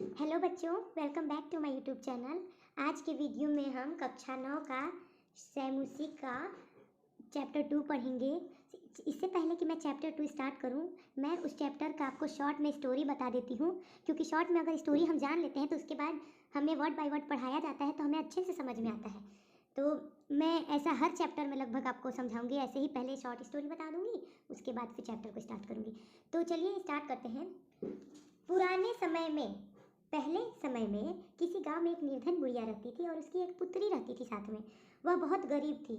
Hello बच्चों, welcome back to my YouTube channel. आज के वीडियो में हम कक्षा 9 का सैमुसी का चैप्टर 2 पढ़ेंगे। इससे पहले कि मैं चैप्टर 2 स्टार्ट करूं, मैं उस चैप्टर का आपको शॉर्ट में स्टोरी बता देती हूं, क्योंकि शॉर्ट में अगर स्टोरी हम जान लेते हैं तो उसके बाद हमें वर्ड बाय वर्ड पढ़ाया जाता है तो हमें अच्छे से समझ में आता है। तो मैं ऐसा हर चैप्टर में लगभग आपको समझाऊंगी। ऐसे ही पहले शॉर्ट स्टोरी बता दूंगी, उसके बाद फिर चैप्टर को स्टार्ट करूंगी। तो चलिए स्टार्ट करते हैं। पुराने समय में, पहले समय में किसी गांव में एक निर्धन बुढ़िया रहती थी और उसकी एक पुत्री रहती थी साथ में। वह बहुत गरीब थी।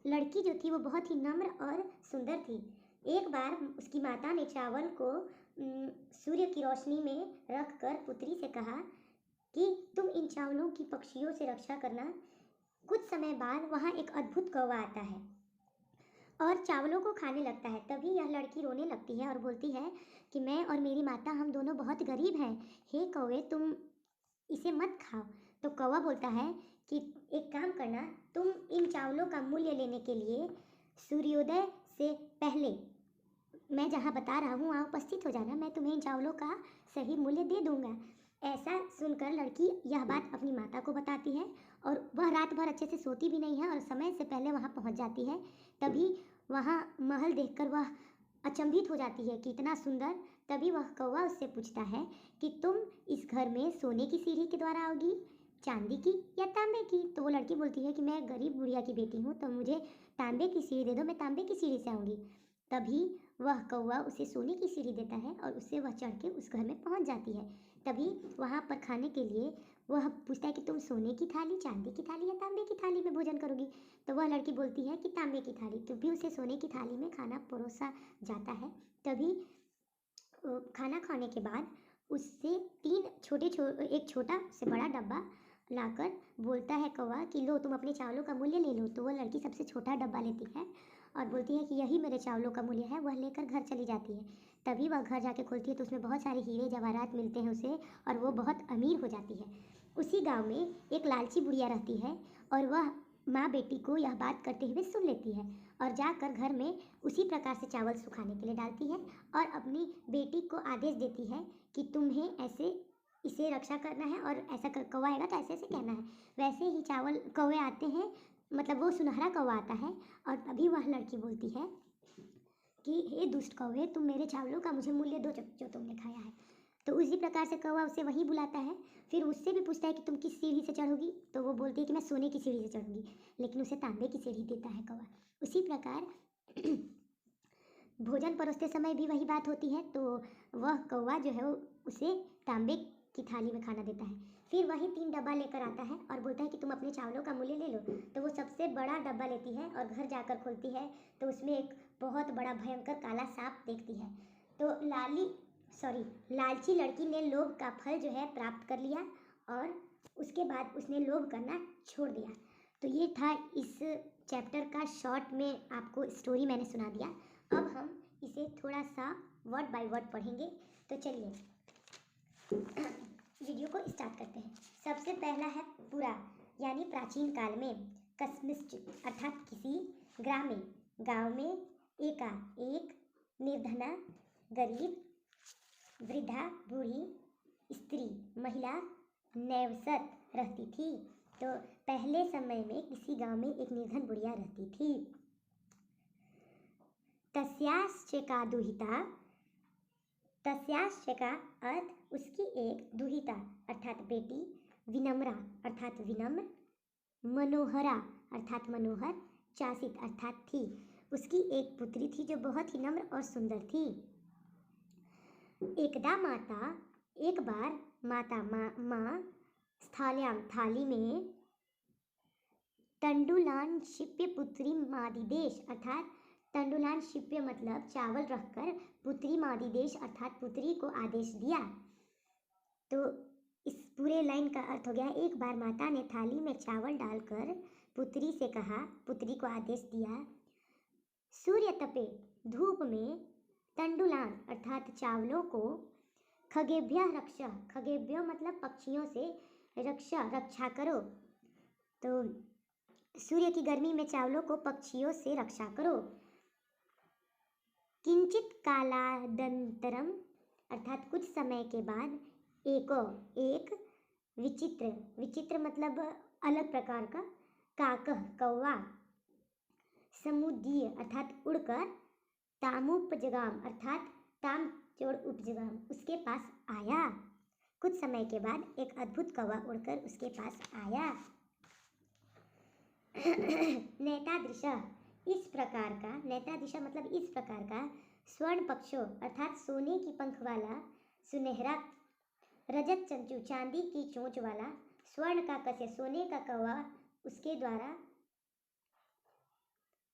लड़की जो थी वो बहुत ही नम्र और सुंदर थी। एक बार उसकी माता ने चावल को सूर्य की रोशनी में रख कर पुत्री से कहा कि तुम इन चावलों की पक्षियों से रक्षा करना। कुछ समय बाद वहाँ एक अद्भुत कौवा आता है और चावलों को खाने लगता है। तभी यह लड़की रोने लगती है और बोलती है कि मैं और मेरी माता, हम दोनों बहुत गरीब हैं। हे कौवे, तुम इसे मत खाओ। तो कौवा बोलता है कि एक काम करना, तुम इन चावलों का मूल्य लेने के लिए सूर्योदय से पहले मैं जहाँ बता रहा हूँ वहाँ उपस्थित हो जाना। मैं तुम्हें इन चावलों का सही मूल्य दे दूँगा। ऐसा सुनकर लड़की यह बात अपनी माता को बताती है और वह रात भर अच्छे से सोती भी नहीं है और समय से पहले वहाँ पहुँच जाती है। तभी वहाँ महल देखकर वह अचंभित हो जाती है कि इतना सुंदर। तभी वह कौवा उससे पूछता है कि तुम इस घर में सोने की सीढ़ी के द्वारा आओगी, चांदी की या तांबे की? तो वो लड़की बोलती है कि मैं गरीब बुढ़िया की बेटी हूँ, तो मुझे तांबे की सीढ़ी दे दो, मैं तांबे की सीढ़ी से आऊँगी। तभी वह कौवा उसे सोने की सीढ़ी देता है और उससे वह चढ़ के उस घर में पहुँच जाती है। तभी वहाँ पर खाने के लिए वह पूछता है कि तुम सोने की थाली, चांदी की थाली या तांबे की थाली में भोजन करोगी? तो वह लड़की बोलती है कि तांबे की थाली। तो भी उसे सोने की थाली में खाना परोसा जाता है। तभी खाना खाने के बाद उससे एक छोटा से बड़ा डब्बा लाकर बोलता है कौवा कि लो, तुम अपने चावलों का मूल्य ले लो। तो वह लड़की सबसे छोटा डब्बा लेती है और बोलती है कि यही मेरे चावलों का मूल्य है। वह लेकर घर चली जाती है। तभी वह घर जाके खोलती है तो उसमें बहुत सारे हीरे जवाहरात मिलते हैं उसे और वो बहुत अमीर हो जाती है। उसी गांव में एक लालची बुढ़िया रहती है और वह माँ बेटी को यह बात करते हुए सुन लेती है और जाकर घर में उसी प्रकार से चावल सुखाने के लिए डालती है और अपनी बेटी को आदेश देती है कि तुम्हें ऐसे इसे रक्षा करना है और ऐसा कौवा आएगा तो ऐसे ऐसे कहना है। वैसे ही चावल कौवे आते हैं, मतलब वो सुनहरा कौवा आता है और तभी वह लड़की बोलती है कि हे दुष्ट कौवे, तुम मेरे चावलों का मुझे मूल्य दो जो तुमने खाया है। तो उसी प्रकार से कौवा उसे वहीं बुलाता है। फिर उससे भी पूछता है कि तुम किस सीढ़ी से चढ़ोगी? तो वो बोलती है कि मैं सोने की सीढ़ी से चढ़ूंगी, लेकिन उसे तांबे की सीढ़ी देता है कौवा। उसी प्रकार भोजन परोसते समय भी वही बात होती है। तो वह कौवा जो है उसे तांबे की थाली में खाना देता है। फिर वही 3 डब्बा लेकर आता है और बोलता है कि तुम अपने चावलों का मूल्य ले लो। तो वो सबसे बड़ा डब्बा लेती है और घर जाकर खोलती है तो उसमें एक बहुत बड़ा भयंकर काला सांप देखती है। तो लालची लड़की ने लोभ का फल जो है प्राप्त कर लिया और उसके बाद उसने लोभ करना छोड़ दिया। तो ये था इस चैप्टर का शॉर्ट में आपको स्टोरी मैंने सुना दिया। अब हम इसे थोड़ा सा वर्ड बाय वर्ड पढ़ेंगे। तो चलिए वीडियो को स्टार्ट करते हैं। सबसे पहला है पुरा, यानी प्राचीन काल में। कस्मिश्च अर्थात किसी ग्रामे, गांव में। एका एक, निर्धना गरीब, वृद्धा बूढ़ी, स्त्री महिला, नैवसत रहती थी। तो पहले समय में किसी गांव में एक निर्धन बुढ़िया रहती थी। तस्याश्च का दुहिता, तस्याश्च का अर्थ उसकी एक दुहिता अर्थात बेटी, विनम्रा अर्थात विनम्र, मनोहरा अर्थात मनोहर, चासित अर्थात थी। उसकी एक पुत्री थी जो बहुत ही नम्र और सुंदर थी। एक बार माता माँ स्थाल्याम थाली में तंडुलान शिप्य पुत्री मादिदेश अर्थात तंडुलान शिप्य मतलब चावल रखकर पुत्री मादिदेश अर्थात पुत्री को आदेश दिया। तो इस पूरे लाइन का अर्थ हो गया, एक बार माता ने थाली में चावल डालकर पुत्री से कहा, पुत्री को आदेश दिया, सूर्य तपे धूप में तंडुलान अर्थात चावलों को खगेभ्य रक्षा, खगेभ्य मतलब पक्षियों से रक्षा करो। तो सूर्य की गर्मी में चावलों को पक्षियों से रक्षा करो। किंचित कालादंतरम अर्थात कुछ समय के बाद एको एक, विचित्र विचित्र मतलब अलग प्रकार का, काकः कौवा, समुद्दीय अर्थात उड़कर, तामुपजगाम अर्थात ताम जोड़ उपजगाम उसके पास आया। कुछ समय के बाद एक अद्भुत कौवा उड़कर उसके पास आया। नेतादृशा इस प्रकार का, नेतादृशा मतलब इस प्रकार का, स्वर्ण पक्षो अर्थात सोने की पंख वाला, सुनहरा, रजत चंचू चांदी की चोंच वाला, स्वर्ण का कस्य सोने का कौवा उसके द्वारा,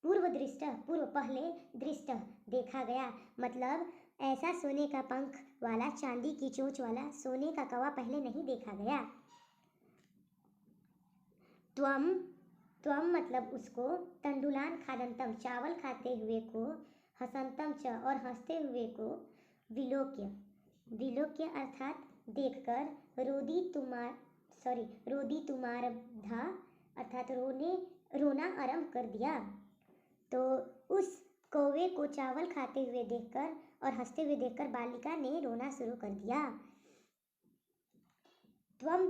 पूर्व दृष्ट पूर्व पहले, दृष्ट देखा गया, मतलब ऐसा सोने का पंख वाला चांदी की चोंच वाला सोने का कौवा पहले नहीं देखा गया। त्वम त्वम मतलब उसको, तंडुलान खादंतम चावल खाते हुए को, हसंतम च और हंसते हुए को, विलोक्य विलोक्य अर्थात देखकर, रोदी तुम्हारधा अर्थात रोना आरंभ कर दिया। तो उस कौवे को चावल खाते हुए देखकर और हंसते हुए देखकर बालिका ने रोना शुरू कर दिया। त्वम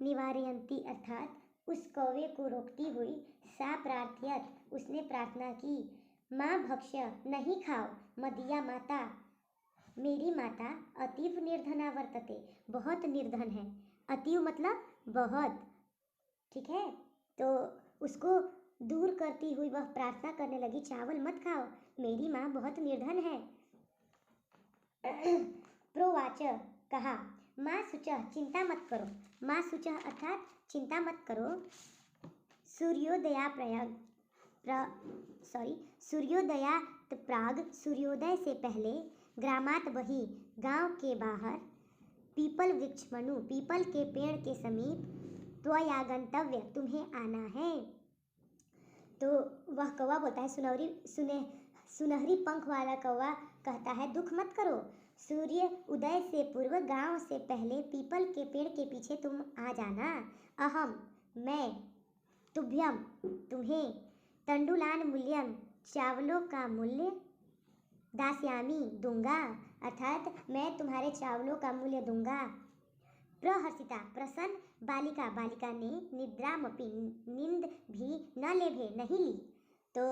निवारयंती अर्थात उस कौवे को रोकती हुई, सा प्रार्थयत उसने प्रार्थना की, माँ भक्ष्य नहीं खाओ, मदिया माता मेरी माता, अतीव निर्धना वर्तते बहुत निर्धन है, अतीव मतलब बहुत, ठीक है। तो उसको दूर करती हुई वह प्रार्थना करने लगी, चावल मत खाओ, मेरी माँ बहुत निर्धन है। प्रोवाच कहा, माँ शुचः चिंता मत करो, माँ शुचः अर्थात चिंता मत करो, सूर्योदयात प्राग सूर्योदय से पहले, ग्रामात वही गांव के बाहर, पीपल वृक्ष मनु पीपल के पेड़ के समीप, त्वया गंतव्य तुम्हें आना है। तो वह कौवा बोलता है, सुनहरी पंख वाला कौवा कहता है, दुख मत करो, सूर्य उदय से पूर्व गांव से पहले पीपल के पेड़ के पीछे तुम आ जाना। अहम मैं, तुभ्यम तुम्हें, तंडुलान मूल्यम चावलों का मूल्य, दास्यामी दूंगा अर्थात मैं तुम्हारे चावलों का मूल्य दूंगा। प्रहर्षिता प्रसन्न बालिका ने, निद्रामपि नींद भी न लेभे नहीं ली, तो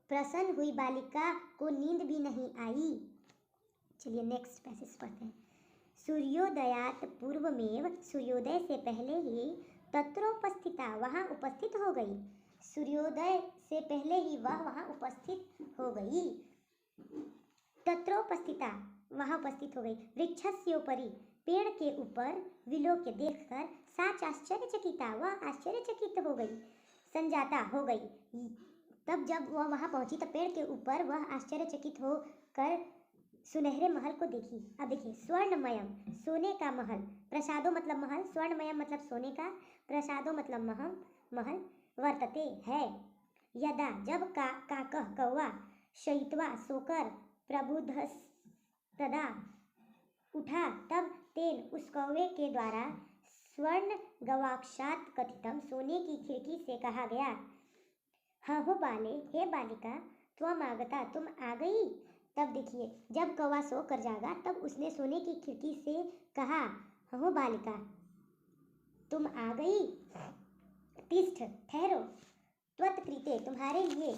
प्रसन्न हुई बालिका को नींद भी नहीं आई। चलिए नेक्स्ट पैसेज पढ़ते हैं। सूर्योदयात पूर्वमेव सूर्योदय से पहले ही, तत्रोपस्थिता वहाँ उपस्थित हो गई, सूर्योदय से पहले ही वह वहाँ उपस्थित हो गई, तत्रोपस्थिता वहाँ उपस्थित हो गई, वृक्षस्योपरि पेड़ के ऊपर, विलोक्य देखकर, साच आश्चर्यचकिता वह आश्चर्यचकित हो गई, संजाता हो गई, तब जब वह वहाँ पहुंची तब पेड़ के ऊपर वह आश्चर्यचकित होकर सुनहरे महल को देखी। अब देखिए, स्वर्णमयम सोने का महल, प्रसादो मतलब महल, स्वर्णमयम मतलब सोने का, प्रसादो मतलब महल, वर्तते है, यदा जब काकः कौवा, शयित्वा सोकर, प्रबुद्धस्तदा उठा, तब तेन उस कौवे के द्वारा, स्वर्ण गवाक्षात कथितम सोने की खिड़की से कहा गया, हो बाले हे बालिका, त्वम आगता तुम आ गई। तब देखिए, जब कौवा सो कर जागा तब उसने सोने की खिड़की से कहा, हो बालिका तुम आ गई, तिष्ठ ठहरो, त्वत्कृते तुम्हारे लिए,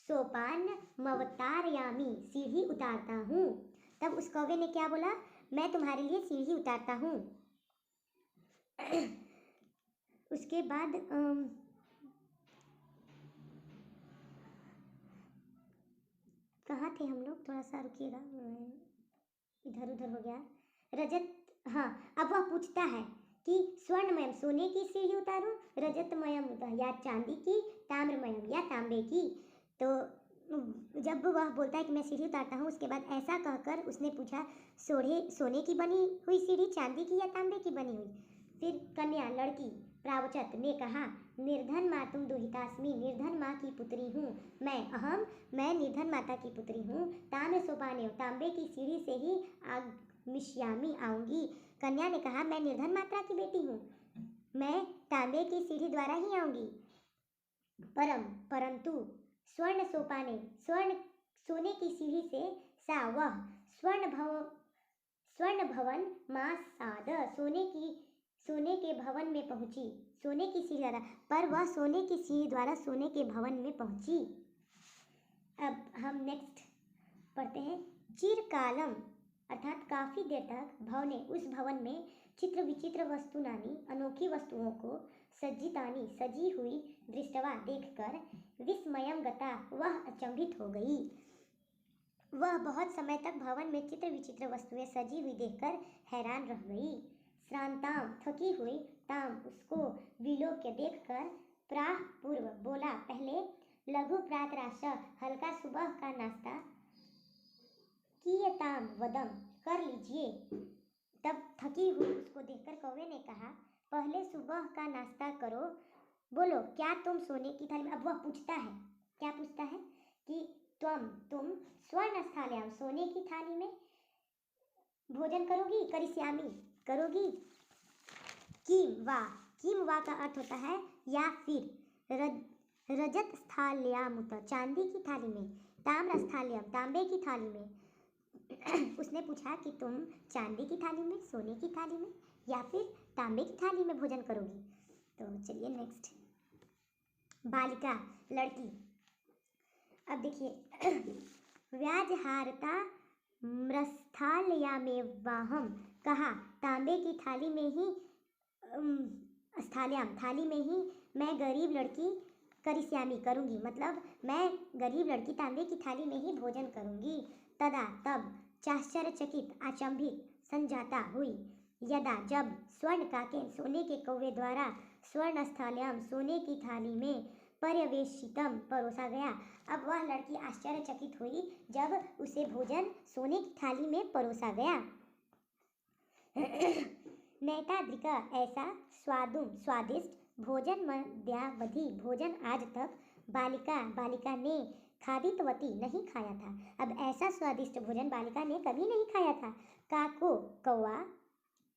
सोपान मवतारयामी सीढ़ी उतारता हूँ। तब उस कौवे ने क्या बोला, मैं तुम्हारे लिए सीढ़ी उतारता हूँ। उसके बाद कहाँ थे हम लोग, थोड़ा सा रुकिएगा, इधर उधर हो गया। रजत, हाँ, अब वह पूछता है कि स्वर्णमयम सोने की सीढ़ी उतारूं, रजतमयम या चांदी की, ताम्रमयम या तांबे की। तो जब वह बोलता है कि मैं सीढ़ी उतारता हूँ, उसके बाद ऐसा कहकर उसने पूछा, सोने की बनी हुई सीढ़ी, चांदी की या तांबे की बनी हुई। फिर कन्या लड़की प्रावचत ने कहा, निर्धन मातुम दुहितास्मि निर्धन माँ की पुत्री हूँ मैं निर्धन माता की पुत्री हूँ। ताम्र सोपाने तांबे की सीढ़ी से ही आगमिष्यामि आऊँगी। कन्या ने कहा, मैं निर्धन माता की बेटी हूँ, मैं तांबे की सीढ़ी द्वारा ही आऊँगी। परंतु स्वर्ण सोपाने सोने की सीढ़ी से सा वह स्वर्ण भवन माँ साद, सोने के भवन में पहुंची, सोने की सीढ़ी द्वारा, पर वह सोने की सीढ़ी द्वारा सोने के भवन में पहुंची। अब हम नेक्स्ट पढ़ते हैं। चिरकालम अर्थात काफी देर तक भवने उस भवन में चित्र विचित्र वस्तुनानी अनोखी वस्तुओं को सज्जितानी सजी हुई दृष्टवा देखकर विस्मयम गता वह अचंभित हो गई। वह बहुत समय तक भवन में चित्र विचित्र वस्तुएं सजी हुई देखकर हैरान रह गई। श्रांताम थकी हुई ताम उसको विलोक्य देखकर प्राह पूर्व बोला, पहले लघु प्रातराश हल्का सुबह का नाश्ता कियताम वदम कर लीजिए। तब थकी हुई उसको देखकर कौवे ने कहा, पहले सुबह का नाश्ता करो, बोलो क्या तुम सोने की थाली में। अब वह पूछता है, क्या पूछता है कि तुम स्वर्ण स्थाल्याम सोने की थाली में भोजन करोगी, करिष्यामी करोगी। किम वा का अर्थ होता है या फिर रजत स्थाल्यामुत चांदी की थाली में, ताम्र स्थाल्याम तांबे की थाली में। उसने पूछा कि तुम चांदी की थाली में, सोने की थाली में या फिर तांबे की थाली में भोजन करोगी। तो चलिए नेक्स्ट, बालिका लड़की। अब देखिए व्याजहारता मृस्थालयामेवाहम कहा, तांबे की थाली में ही स्थाल्याम थाली में ही मैं गरीब लड़की करिष्यामी करूंगी, मतलब मैं गरीब लड़की तांबे की थाली में ही भोजन करूंगी। तदा तब चाश्चर्यचकित अचंभित संजाता हुई, यदा जब स्वर्ण काके सोने के कौवे द्वारा स्वर्ण स्थाल्याम सोने की थाली में पर्यवेशितम परोसा गया। अब वह लड़की आश्चर्यचकित हुई जब उसे भोजन सोने की थाली में परोसा गया। नैताद्रिका ऐसा स्वादिष्ट भोजन मध्यावधि भोजन आज तक बालिका ने खादितवती नहीं खाया था। अब ऐसा स्वादिष्ट भोजन बालिका ने कभी नहीं खाया था। काको कौवा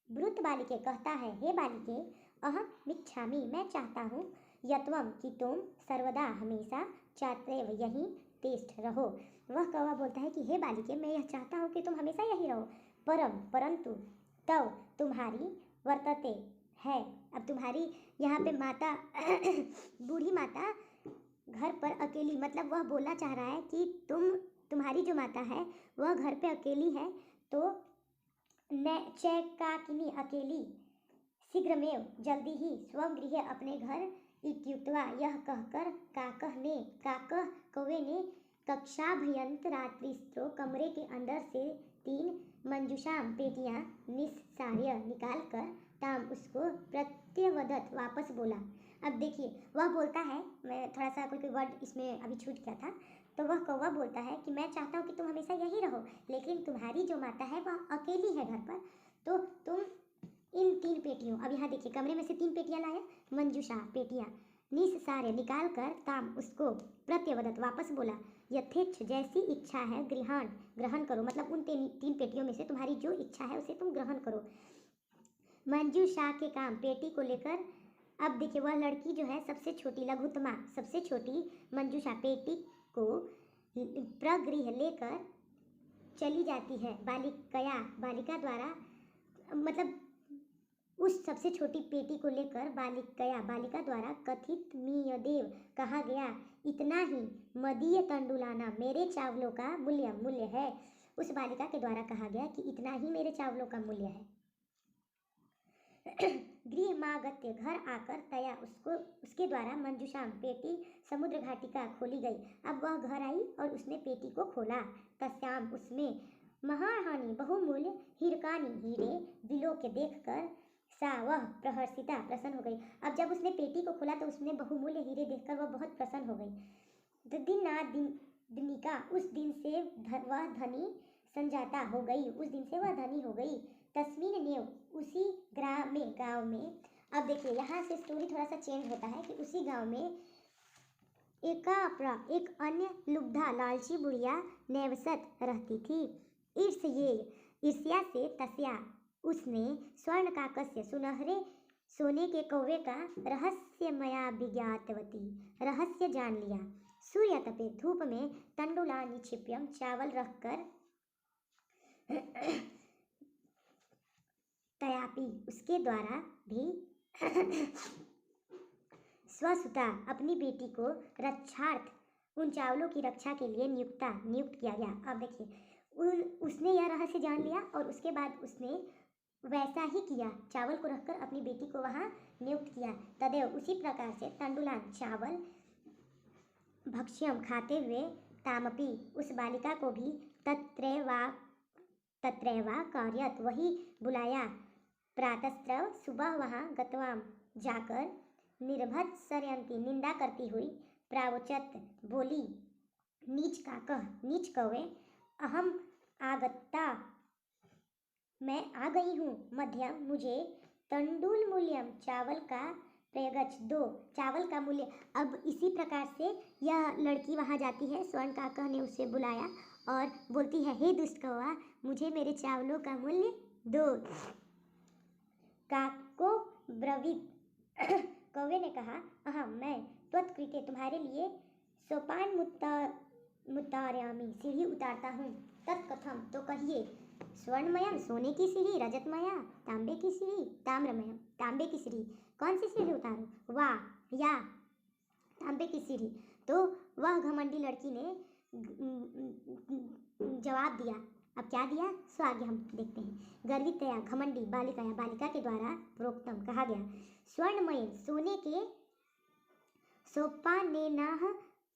ब्रुत बालिके कहता है, हे बालिके अहम मिच्छामि मैं चाहता हूँ, यत्वम कि तुम सर्वदा हमेशा चाहते यहीं तेष्ठ रहो। वह कौवा बोलता है कि हे बालिके मैं यह चाहता हूँ कि तुम हमेशा यही रहो, परंतु तव तुम्हारी वर्तते है। अब तुम्हारी यहाँ पे माता बूढ़ी माता घर पर अकेली, मतलब वह बोलना चाह रहा है कि तुम्हारी जो माता है वह घर पे अकेली है, तो चैकाकिनी अकेली शीघ्रमेव जल्दी ही स्वगृह अपने घर इत्युक्त्वा यह कहकर काकह कौवे ने कक्षाभ्यंतरात्रिस्त्रो कमरे के अंदर से 3 मंजूषाम पेटियां निस्सार्य निकाल कर ताम उसको प्रत्यवदत वापस बोला। अब देखिए वह बोलता है, मैं थोड़ा सा कोई वर्ड इसमें अभी छूट गया था, तो वह कौवा बोलता है कि मैं चाहता हूँ कि तुम हमेशा यही रहो, लेकिन तुम्हारी जो माता है वह अकेली है घर पर, तो तुम इन 3 पेटियों, अब यहाँ देखिए कमरे में से 3 पेटियां लाया, मंजूषा पेटियां निस्सार्य निकाल कर ताम उसको प्रत्यवदत वापस बोला, यथेच्छ जैसी इच्छा है ग्रहण करो, मतलब उन 3 पेटियों में से तुम्हारी जो इच्छा है उसे तुम ग्रहण करो। मंजूषा के काम पेटी को लेकर, अब देखिए वह लड़की जो है सबसे छोटी लघुतमा सबसे छोटी मंजूषा पेटी को प्रगृह लेकर चली जाती है। बालिका द्वारा, मतलब उस सबसे छोटी पेटी को लेकर बालिका द्वारा कथित मीयदेव कहा गया, इतना ही मदीय तंडुलाना मेरे चावलों का मूल्य है। उस बालिका के द्वारा कहा गया कि इतना ही मेरे चावलों का मूल्य है। गृह मागत्य घर आकर तया उसके द्वारा मंजूषाम पेटी समुद्र घाटिका खोली गई। अब वह घर आई और उसने पेटी को खोला। तस्याम उसमें महाहानि बहुमूल्य हीरकानी हीरे विलोक्य देखकर सा वह प्रहर्षिता प्रसन्न हो गई। अब जब उसने पेटी को खोला तो उसने बहुमूल्य हीरे देखकर वह बहुत प्रसन्न हो गई। दिनिका उस दिन से वह धनी संजाता हो गई, उस दिन से वह धनी हो गई। तस्मीन नेव उसी गांव में, अब देखिए यहाँ से स्टोरी थोड़ा सा चेंज होता है कि उसी गांव में एक अन्य लुब्धा लालची बुढ़िया नेवसत रहती थी। ईर्ष्या से तस्या उसने स्वर्ण काकस्य सुनहरे सोने के कौवे का रहस्यमया विज्ञातवती रहस्य जान लिया। सूर्य तपे धूप में तंडुला निक्षिप्यम चावल रखकर तयापि उसके द्वारा भी स्वसुता अपनी बेटी को रक्षार्थ उन चावलों की रक्षा के लिए नियुक्त किया गया। अब देखिए उसने यह रहस्य जान लिया और उसके बाद उसने वैसा ही किया, चावल को रखकर अपनी बेटी को वहाँ नियुक्त किया। तदेव उसी प्रकार से तंडुलान चावल भक्ष्यम खाते हुए तामपि उस बालिका को भी तत्रैवा कार्यत वही बुलाया। प्रातस्त्रव सुबह वहाँ गतवाम जाकर निर्भत्सरयंती निंदा करती हुई प्रावोचत बोली नीच कौवे अहम आगत्ता मैं आ गई हूँ। मध्यम मुझे तंडुल मूल्यम चावल का प्रयगच दो, चावल का मूल्य। अब इसी प्रकार से यह लड़की वहाँ जाती है, स्वर्ण काका ने उसे बुलाया और बोलती है हे दुष्ट कौवा मुझे मेरे चावलों का मूल्य दो। काको ब्रवीत कौवे ने कहा अहम मैं त्वत्कृते तुम्हारे लिए सोपान मुत्तारयामी सीढ़ी उतारता हूँ। तत्कथम तो कहिए। स्वर्णमयम सोने की सीढ़ी, रजतमया तांबे की सीढ़ी, ताम्रमयम तांबे की सीढ़ी। कौन सी सीढ़ी उतारूं? वाह या तांबे की सीढ़ी। तो वह घमंडी लड़की ने जवाब दिया। अब क्या दिया सो आगे हम देखते हैं। गर्वितया घमंडी बालिकाया बालिका के द्वारा प्रोक्तम कहा गया। स्वर्णमय सोने के सोपानेनाह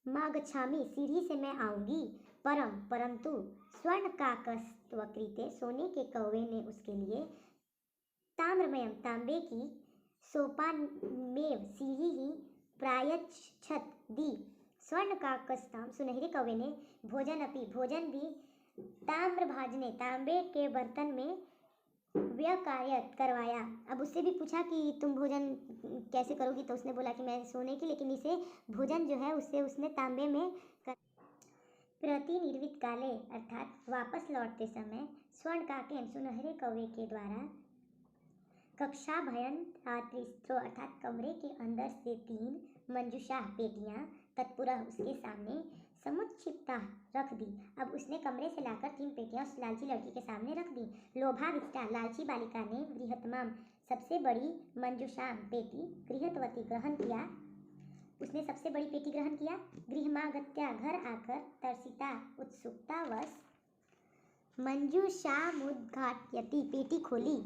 मागच्छामि सीढ़ी से मैं आऊंगी। परंतु स्वर्ण काकस्त्वकृते सोने के कौवे ने उसके लिए ताम्रमयम तांबे की सोपानमेव सीढ़ी ही प्रायच्छत दी। स्वर्ण काकस्ताम सुनहरे कौवे ने भोजन भी ताम्रभाजने तांबे के बर्तन में व्यकार्यत करवाया। अब उससे भी पूछा कि तुम भोजन कैसे करोगी, तो उसने बोला कि मैं सोने की, लेकिन इसे भोजन जो है उससे उसने तांबे में प्रतिनिर्वित काले अर्थात वापस लौटते समय स्वर्ण काकेन सुनहरे कौवे के द्वारा कक्षा भयन रात्रिस्त्रो अर्थात कमरे के अंदर से 3 मंजूषा पेटियां तत्पुरः उसके सामने समुच्छिप्ता रख दी। अब उसने कमरे से लाकर 3 पेटियां उस लालची लड़की के सामने रख दी। लोभाविष्टा लालची बालिका ने बृहत्तमाम सबसे बड़ी मंजूषाम पेटी गृहत्वती ग्रहण किया। उसने सबसे बड़ी पेटी ग्रहण किया। गृहमागत्या घर आकर तर्सिता उत्सुकतावश मंजूषामुद्घाटयति पेटी खोली।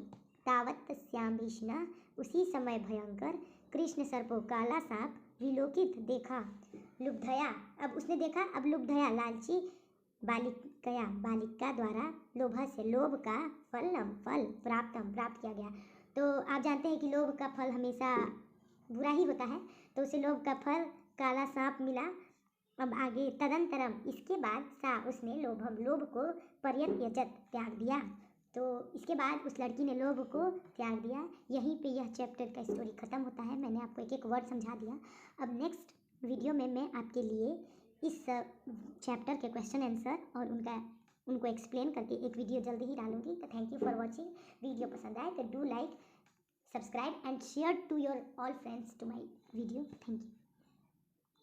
तावत तस्याम भीषणा उसी समय भयंकर कृष्ण सर्पो काला सांप विलोकित देखा। लुब्धया अब उसने देखा। अब लुब्धया लालची बालिका द्वारा लोभ से लोभ का फल प्राप्त किया गया। तो आप जानते हैं कि लोभ का फल हमेशा बुरा ही होता है, तो उसे लोभ का फल काला सांप मिला। अब आगे तदंतरम इसके बाद उसने लोभ को पर्यत्यजत त्याग दिया। तो इसके बाद उस लड़की ने लोभ को त्याग दिया। यहीं पे यह चैप्टर का स्टोरी ख़त्म होता है। मैंने आपको एक एक वर्ड समझा दिया। अब नेक्स्ट वीडियो में मैं आपके लिए इस चैप्टर के क्वेश्चन आंसर और उनको एक्सप्लेन करके एक वीडियो जल्दी ही डालूंगी। तो thank you for watching. Video पसंद आए तो do like, subscribe and share to your all friends to my video. Thank you.